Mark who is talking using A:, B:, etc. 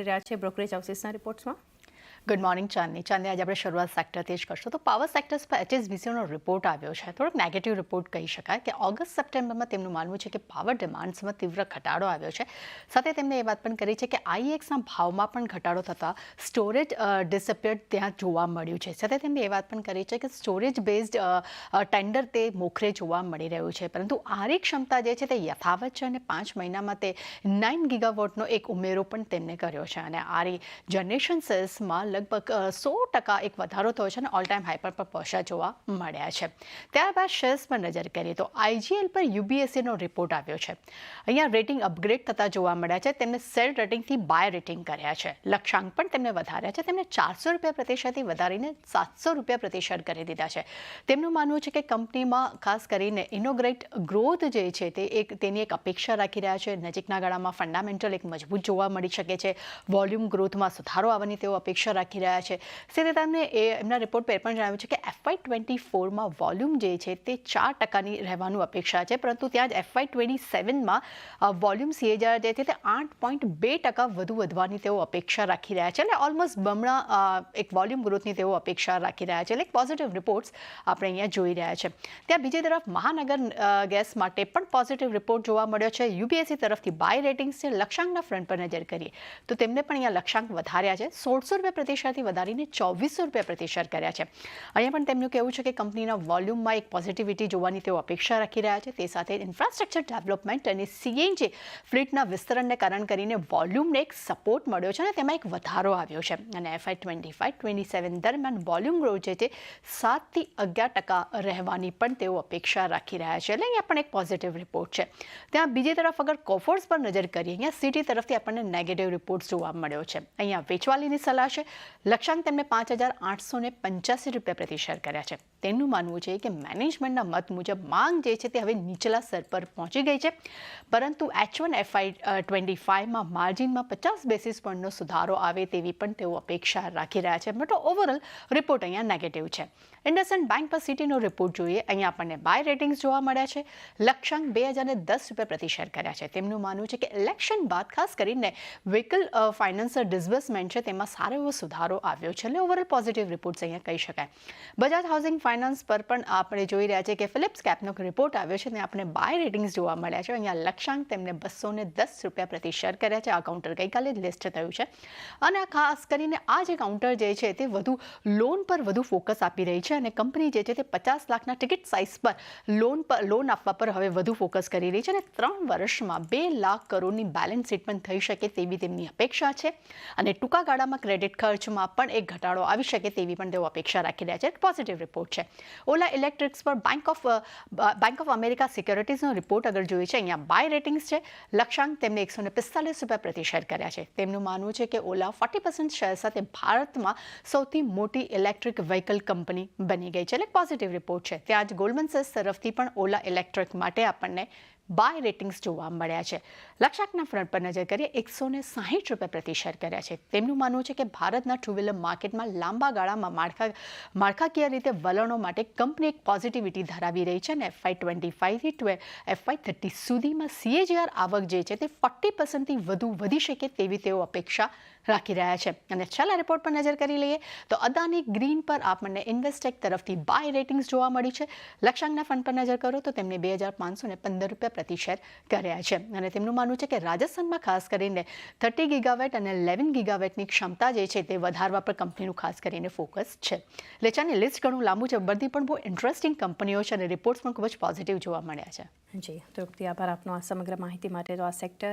A: રહ્યા છે brokerage હાઉસીસના રિપોર્ટ્સમાં.
B: Good morning ચાંદની આજે આપણે શરૂઆત સેક્ટરથી જ કરશું. તો પાવર સેક્ટર્સ પર HSBCનો રિપોર્ટ આવ્યો છે. થોડોક નેગેટિવ રિપોર્ટ કહી શકાય કે ઓગસ્ટ સપ્ટેમ્બરમાં તેમનું માનવું છે કે પાવર ડિમાન્ડ્સમાં તીવ્ર ઘટાડો આવ્યો છે. સાથે તેમણે એ વાત પણ કરી છે કે IEXના ભાવમાં પણ ઘટાડો થતાં સ્ટોરેજ ડિસઅપિયર્ડ ત્યાં જોવા મળ્યું છે. સાથે તેમણે એ વાત પણ કરી છે કે સ્ટોરેજ બેઝડ ટેન્ડર તે મોખરે જોવા મળી રહ્યું છે. પરંતુ આરી ક્ષમતા જે છે તે યથાવત છે અને 5 મહિનામાં તે 9 ગીગાવોટનો એક ઉમેરો પણ તેમણે કર્યો છે. અને આરી જનરેશન સેલ્સમાં લગભગ 100% એક વધારો થયો છે અને ઓલ ટાઈમ હાઈ પર પહોંચ્યા જોવા મળ્યા છે. ત્યારબાદ શેર્સ પર નજર કરીએ તો IGL પર UBSEનો રિપોર્ટ આવ્યો છે. અહીંયા રેટિંગ અપગ્રેડ થતા જોવા મળ્યા છે. તેમને સેલ રેટિંગથી બાય રેટિંગ કર્યા છે. લક્ષ્યાંક પણ તેમને વધાર્યા છે. તેમને ₹400 પ્રતિ શેરથી વધારીને ₹700 પ્રતિ શેર કરી દીધા છે. તેમનું માનવું છે કે કંપનીમાં ખાસ કરીને ઇનોગ્રેટ ગ્રોથ જે છે તેની એક અપેક્ષા રાખી રહ્યા છે. નજીકના ગાળામાં ફંડામેન્ટલ એક મજબૂત જોવા મળી શકે છે. વોલ્યુમ ગ્રોથમાં સુધારો આવવાની તેઓ અપેક્ષા રાખી રહ્યા છે. સાથે તેમને એમના રિપોર્ટ પર પણ જણાવ્યું છે કે FY24માં વોલ્યુમ જે છે તે 4%ની રહેવાનું અપેક્ષા છે. પરંતુ ત્યાં જ FY27માં વોલ્યુમ CAGR જે છે તે 8.2% વધુ વધવાની તેઓ અપેક્ષા રાખી રહ્યા છે. એટલે ઓલમોસ્ટ બમણા એક વોલ્યુમ ગ્રોથની તેઓ અપેક્ષા રાખી રહ્યા છે. એટલે પોઝિટિવ રિપોર્ટ્સ આપણે અહીંયા જોઈ રહ્યા છે. ત્યાં બીજી તરફ મહાનગર ગેસ માટે પણ પોઝિટિવ રિપોર્ટ જોવા મળ્યો છે. UBSE તરફથી બાય રેટિંગ્સ છે. લક્ષ્યાંકના ફ્રન્ટ પર નજર કરીએ તો તેમને પણ અહીંયા લક્ષ્યાંક વધાર્યા છે. ₹1600 પ્રતિ શેરથી વધારીને ₹2400 પ્રતિ શેર કર્યા છે. અહીંયા પણ તેમનું કહેવું છે કે કંપનીના વોલ્યુમમાં એક પોઝિટિવિટી જોવાની તેઓ અપેક્ષા રાખી રહ્યા છે. તે સાથે ઇન્ફ્રાસ્ટ્રક્ચર ડેવલપમેન્ટ અને CNG ફ્લીટના વિસ્તરણને કારણ કરીને વોલ્યુમને એક સપોર્ટ મળ્યો છે અને તેમાં એક વધારો આવ્યો છે. અને FY25-27 દરમિયાન વોલ્યુમ ગ્રોથ જે છે 7થી 11% રહેવાની પણ તેઓ અપેક્ષા રાખી રહ્યા છે. એટલે અહીંયા પણ એક પોઝિટિવ રિપોર્ટ છે. ત્યાં બીજી તરફ અગર કોફોર્સ પર નજર કરીએ, અહીંયા સિટી તરફથી આપણને નેગેટિવ રિપોર્ટ જોવા મળ્યો છે. અહીંયા વેચવાલીની સલાહ છે. લક્ષ્યાંક તેમને ₹5,885 પ્રતિ શેર કર્યા છે. તેમનું માનવું છે કે મેનેજમેન્ટના મત મુજબ માંગ જે છે તે હવે નીચલા સ્તર પર પહોંચી ગઈ છે. પરંતુ H1 FY25માં માર્જિનમાં 50 બેસિસ પોઈન્ટનો સુધારો આવે તેવી પણ તેઓ અપેક્ષા રાખી રહ્યા છે. બટ ઓવરઓલ રિપોર્ટ અહીંયા નેગેટિવ છે. ઇન્ડસઇન્ડ બેંક પર સિટીનો રિપોર્ટ જોઈએ. અહીંયા આપણને બાય રેટિંગ્સ જોવા મળ્યા છે. લક્ષ્યાંક ₹2,010 પ્રતિ શેર કર્યા છે. તેમનું માનવું છે કે ઇલેક્શન બાદ ખાસ કરીને વ્હીકલ ફાઇનાન્સર ડિસબર્સમેન્ટ છે તેમાં સારો એવો સુધારો આવ્યો છે. એટલે ઓવરઓલ પોઝિટિવ રિપોર્ટ્સ અહીંયા કહી શકાય. બજાજ હાઉસિંગ ફાઇનાન્સ પર પણ આપણે જોઈ રહ્યા છીએ કે ફિલિપ્સ કેપનો રિપોર્ટ આવ્યો છે અને આપણે બાય રેટિંગ્સ જોવા મળ્યા છે. અહીંયા લક્ષ્યાંક તેમને ₹210 પ્રતિ શેર કર્યા છે. આ કાઉન્ટર ગઈકાલે જ લિસ્ટ થયું છે અને ખાસ કરીને આ જે કાઉન્ટર જે છે તે વધુ લોન પર વધુ ફોકસ આપી રહી છે અને કંપની જે છે તે 50 લાખના ટિકિટ સાઇઝ પર લોન આપવા પર હવે વધુ ફોકસ કરી રહી છે અને 3 વર્ષમાં 2 લાખ કરોડની બેલેન્સ શીટ પણ થઈ શકે તેવી તેમની અપેક્ષા છે. અને ટૂંકા ગાળામાં ક્રેડિટ ખર્ચમાં પણ એક ઘટાડો આવી શકે તેવી પણ તેઓ અપેક્ષા રાખી રહ્યા છે. પોઝિટિવ રિપોર્ટ છે. ઓલા ઇલેક્ટ્રિક્સ પર બેંક ઓફ અમેરિકા સિક્યોરિટીઝનો રિપોર્ટ અગર જોઈએ છે, અહીંયા બાય રેટિંગ્સ છે. લક્ષ્યાંક તેમને ₹145 પ્રતિ શેર કર્યા છે. તેમનું માનવું છે કે ઓલા 40% શેર સાથે ભારતમાં સૌથી મોટી ઇલેક્ટ્રિક વ્હીકલ કંપની બની ગઈ છે. એટલે પોઝિટિવ રિપોર્ટ છે. ત્યાં જ ગોલ્ડમન સેક્સ તરફથી પણ ઓલા ઇલેક્ટ્રિક માટે આપણને બાય રેટિંગ્સ જોવા મળ્યા છે. લક્ષ્યાંકના ફ્રન્ટ પર નજર કરીએ ₹160 પ્રતિ શેર કર્યા છે. તેમનું માનવું છે કે ભારતના ટુ વ્હીલર માર્કેટમાં લાંબા ગાળામાં માળખાકીય રીતે વલણો માટે કંપની એક પોઝિટિવિટી ધરાવી રહી છે અને FY25થી FY30 સુધીમાં CAGR આવક જે છે તે 40%થી વધુ વધી શકે તેવી તેઓ અપેક્ષા રાખી રહ્યા છે. અને છેલ્લા રિપોર્ટ પર નજર કરી લઈએ તો અદાની ગ્રીન પર આપણને ઇન્વેસ્ટેક તરફથી બાય રેટિંગ્સ જોવા મળી છે. લક્ષ્યાંકના ફંડ પર નજર કરો તો તેમને ₹2,515 પ્રતિ શેર કર્યા છે. અને તેમનું માનવું છે કે રાજસ્થાનમાં ખાસ કરીને 30 ગીગાવેટ અને 11 ગીગાવેટની ક્ષમતા જે છે તે વધારવા પર કંપનીનું ખાસ કરીને ફોકસ છે. લેચાની લિસ્ટ ઘણું લાંબુ છે. બધી પણ બહુ ઇન્ટરેસ્ટિંગ કંપનીઓ છે અને રિપોર્ટ્સ પણ ખૂબ જ પોઝિટિવ જોવા મળ્યા છે.
A: જી, તો આભાર આપનો આ સમગ્ર માહિતી માટે. તો આ સેક્ટર